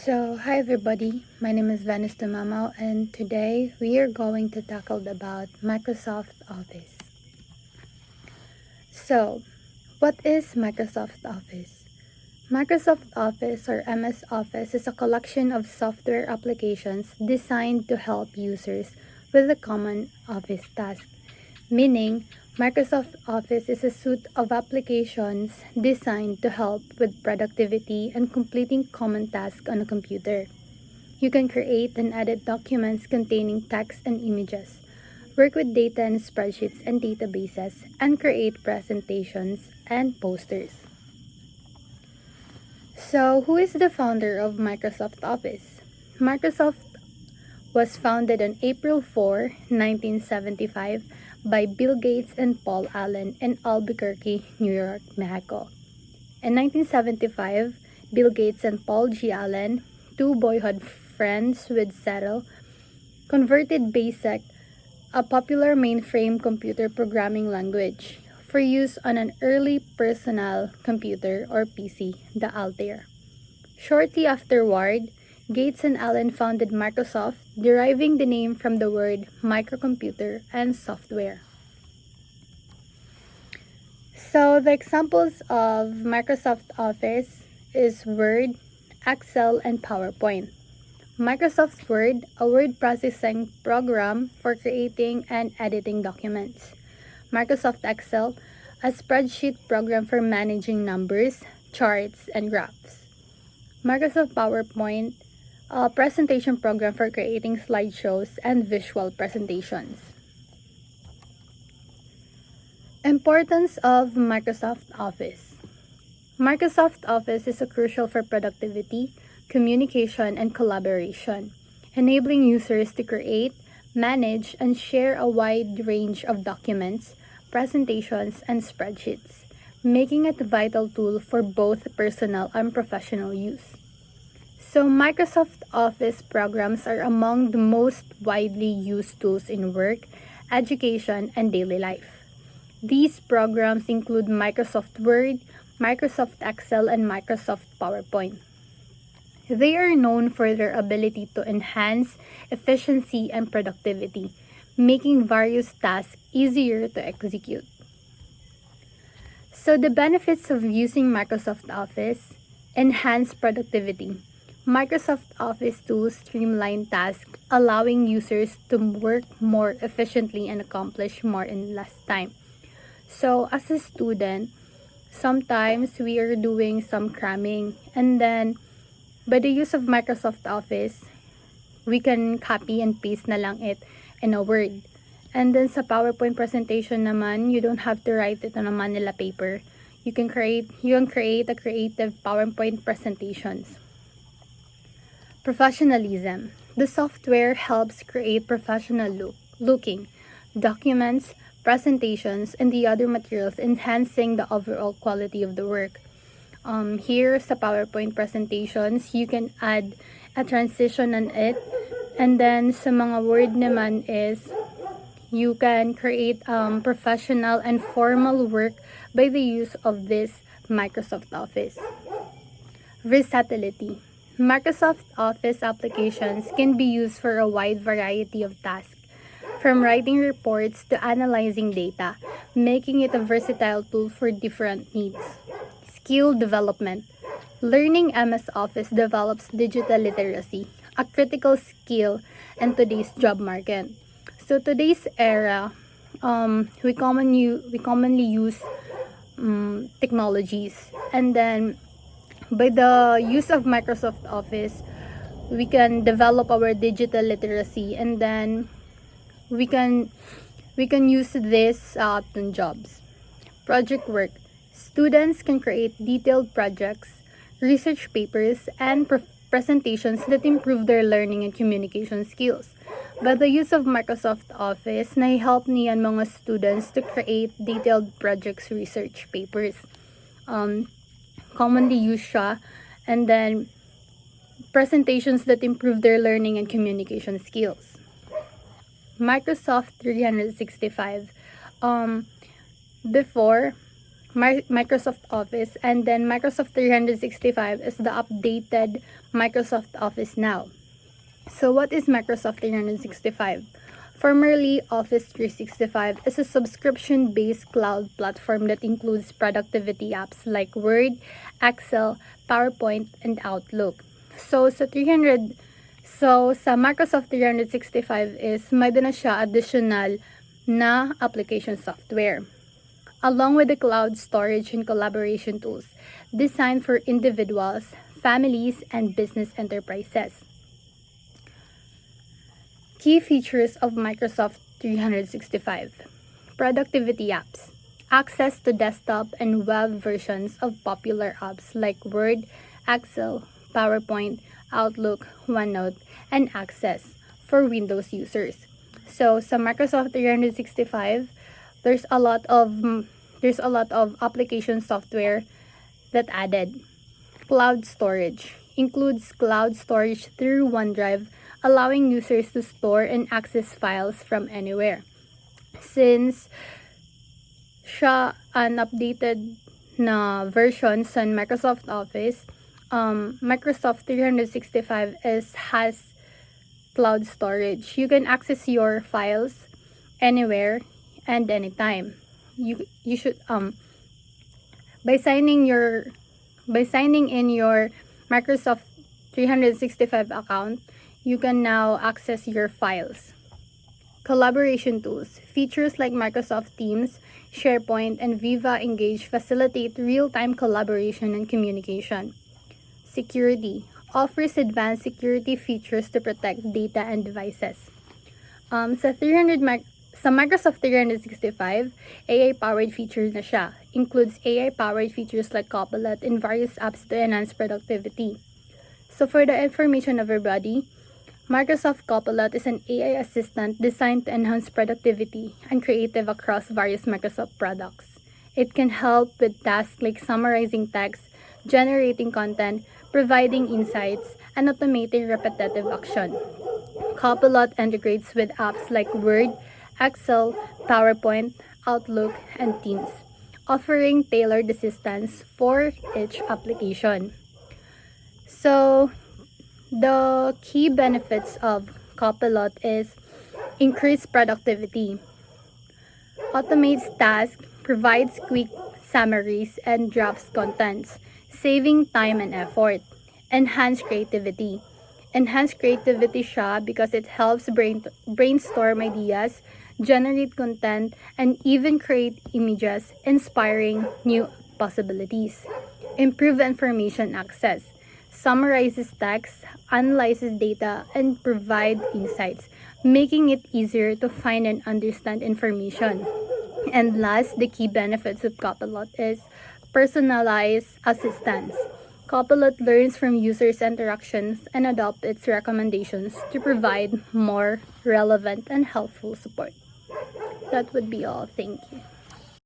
Hi everybody, my name is Venice Dumamo, and today we are going to tackle about Microsoft Office. So, what is Microsoft Office? Microsoft Office or MS Office is a collection of software applications designed to help users with a common office task, meaning Microsoft Office is a suite of applications designed to help with productivity and completing common tasks on a computer. You can create and edit documents containing text and images, work with data in spreadsheets and databases, and create presentations and posters. So, who is the founder of Microsoft Office? Microsoft was founded on April 4, 1975 by Bill Gates and Paul Allen in Albuquerque, New York, Mexico. In 1975, Bill Gates and Paul G. Allen, two boyhood friends with Settle, converted BASIC, a popular mainframe computer programming language, for use on an early personal computer or PC, the Altair. Shortly afterward, Gates and Allen founded Microsoft, deriving the name from the word microcomputer and software. So the examples of Microsoft Office is Word, Excel, and PowerPoint. Microsoft Word, a word processing program for creating and editing documents. Microsoft Excel, a spreadsheet program for managing numbers, charts, and graphs. Microsoft PowerPoint, a presentation program for creating slideshows and visual presentations. Importance of Microsoft Office. Microsoft Office is crucial for productivity, communication, and collaboration, enabling users to create, manage, and share a wide range of documents, presentations, and spreadsheets, making it a vital tool for both personal and professional use. So, Microsoft Office programs are among the most widely used tools in work, education, and daily life. These programs include Microsoft Word, Microsoft Excel, and Microsoft PowerPoint. They are known for their ability to enhance efficiency and productivity, making various tasks easier to execute. So, the benefits of using Microsoft Office: enhance productivity. Microsoft Office tools streamline tasks, allowing users to work more efficiently and accomplish more in less time. So, as a student, sometimes we are doing some cramming, and then by the use of Microsoft Office, we can copy and paste na lang it in a Word. And then sa PowerPoint presentation naman, you don't have to write it on a Manila paper. You can create a creative PowerPoint presentations. Professionalism. The software helps create professional looking documents, presentations, and the other materials, enhancing the overall quality of the work. Here sa PowerPoint presentations, you can add a transition on it. And then sa mga Word naman is you can create professional and formal work by the use of this Microsoft Office. Versatility. Microsoft Office applications can be used for a wide variety of tasks, from writing reports to analyzing data, making it a versatile tool for different needs. Skill development. Learning MS Office develops digital literacy, a critical skill in today's job market. So today's era, we commonly use technologies, and then by the use of Microsoft Office, we can develop our digital literacy, and then we can use this in jobs. Project work. Students can create detailed projects, research papers, and presentations that improve their learning and communication skills. By the use of Microsoft Office, nai-help niyan mga students to create detailed projects, research papers. Commonly used siya, and then presentations that improve their learning and communication skills. Microsoft 365. Before, Microsoft Office, and then Microsoft 365 is the updated Microsoft Office now. So what is Microsoft 365? Formerly Office 365 is a subscription-based cloud platform that includes productivity apps like Word, Excel, PowerPoint, and Outlook. So sa Microsoft 365 is may na siya additional na application software, along with the cloud storage and collaboration tools designed for individuals, families, and business enterprises. Key features of Microsoft 365. Productivity apps. Access to desktop and web versions of popular apps like Word, Excel, PowerPoint, Outlook, OneNote, and access for Windows users. So sa Microsoft 365, there's a lot of application software that added. Cloud storage includes cloud storage through OneDrive, allowing users to store and access files from anywhere. Since siya an updated na version sa Microsoft Office, Microsoft 365 has cloud storage. You can access your files anywhere and anytime. You should by signing in your Microsoft 365 account, you can now access your files. Collaboration tools. Features like Microsoft Teams, SharePoint, and Viva Engage facilitate real-time collaboration and communication. Security. Offers advanced security features to protect data and devices. Sa Microsoft 365, AI-powered features na siya. Includes AI-powered features like Copilot and various apps to enhance productivity. So for the information of everybody, Microsoft Copilot is an AI assistant designed to enhance productivity and creative across various Microsoft products. It can help with tasks like summarizing text, generating content, providing insights, and automating repetitive action. Copilot integrates with apps like Word, Excel, PowerPoint, Outlook, and Teams, offering tailored assistance for each application. So, the key benefits of Copilot is increased productivity, automates tasks, provides quick summaries, and drafts contents, saving time and effort. Enhance creativity. Enhance creativity siya because it helps brainstorm ideas, generate content, and even create images, inspiring new possibilities. Improve information access. Summarizes text, analyzes data, and provide insights, making it easier to find and understand information. And last, the key benefits of Copilot is personalized assistance. Copilot learns from users' interactions and adopts its recommendations to provide more relevant and helpful support. That would be all. Thank you.